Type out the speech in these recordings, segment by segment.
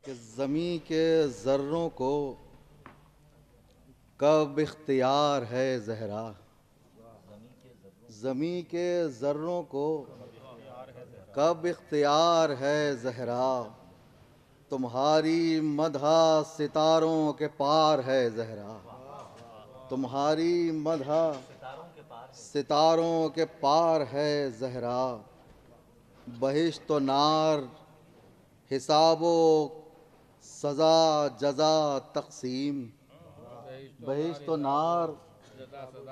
कि ज़मी के ज़र्रों को कब इख्तियार है ज़हरा। ज़मी के ज़र्रों को कब इख्तियार है ज़हरा। तुम्हारी मदहा सितारों के पार है ज़हरा। तुम्हारी मदहा सितारों के पार है ज़हरा। बहिश्त व नार हिसाबो सज़ा जज़ा तक़सीम। बहिश्त व नार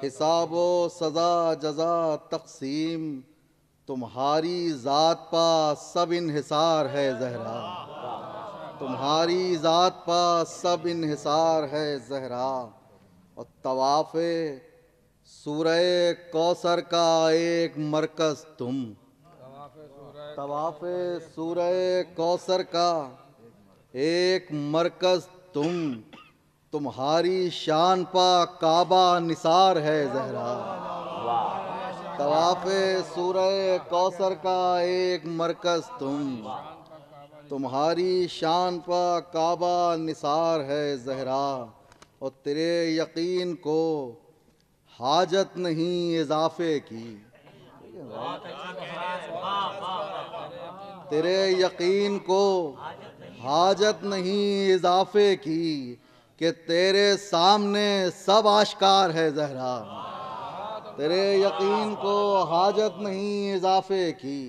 हिसाबो सज़ा जज़ा तक़सीम। तुम्हारी ज़ात पा सब इन्हिसार है ज़हरा। तुम्हारी ज़ात पा सब इन्हिसार है ज़हरा। और तवाफ़े सूरह कौसर का एक मरकज़ तुम। तवाफ़े सूरह कौसर का एक मरकज़ तुम। तुम्हारी शान पा काबा निसार है ज़हरा। तवाफ़े सूरह कौसर का एक मरकज़ तुम। तुम्हारी शान पा काबा निसार है ज़हरा। और तेरे यकीन को हाजत नहीं इजाफे की। तेरे यकीन को हाजत नहीं इजाफे की कि तेरे सामने सब आश्कार है ज़हरा। तेरे यकीन को हाजत नहीं इजाफे की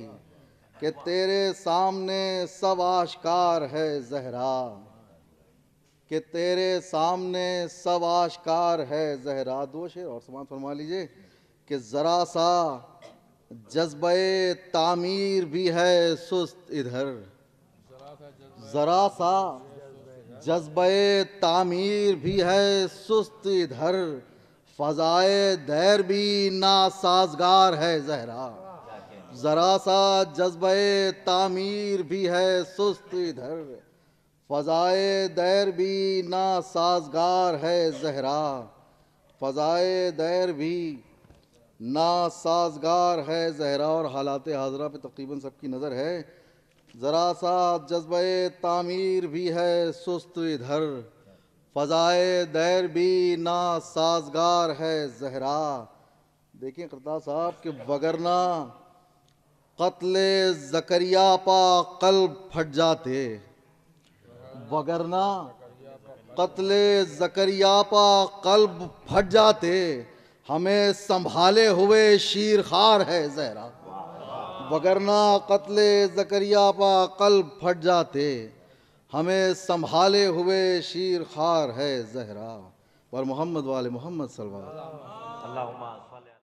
कि तेरे सामने सब आश्कार है ज़हरा। कि तेरे सामने सब आश्कार है ज़हरा। दो शेर और समाप्त फरमा लीजिए कि ज़रा सा जज्बे तामीर भी है सुस्त इधर। ज़रा सा जज्बे तामीर भी है सुस्त इधर। फ़ज़ाए दैर भी नासाज़गार है ज़हरा। ज़रा सा जज्बे तामीर भी है सुस्त इधर। फ़ज़ाए दैर भी नासाज़गार है ज़हरा। फ़ज़ाए दैर भी नासाज़गार है ज़हरा। और हालात हाज़रा पे तकरीबन सबकी नज़र है। ज़रा सा जज्बे तामीर भी है सुस्त इधर। फ़ज़ाए दैर भी नासाज़गार है ज़हरा। देखिए करतार साहब कि वगरना क़त्ले ज़करिया पा क़ल्ब फट जाते। वगरना क़त्ले ज़करिया पा क़ल्ब फट जाते। हमें संभाले हुए शीर खार है ज़हरा। वगरना क़त्ले ज़करिया पा क़ल्ब फट जाते। हमें संभाले हुए शीर खार है ज़हरा। पर मोहम्मद वाले मोहम्मद सल्लल्लाहु अलैहि वसल्लम।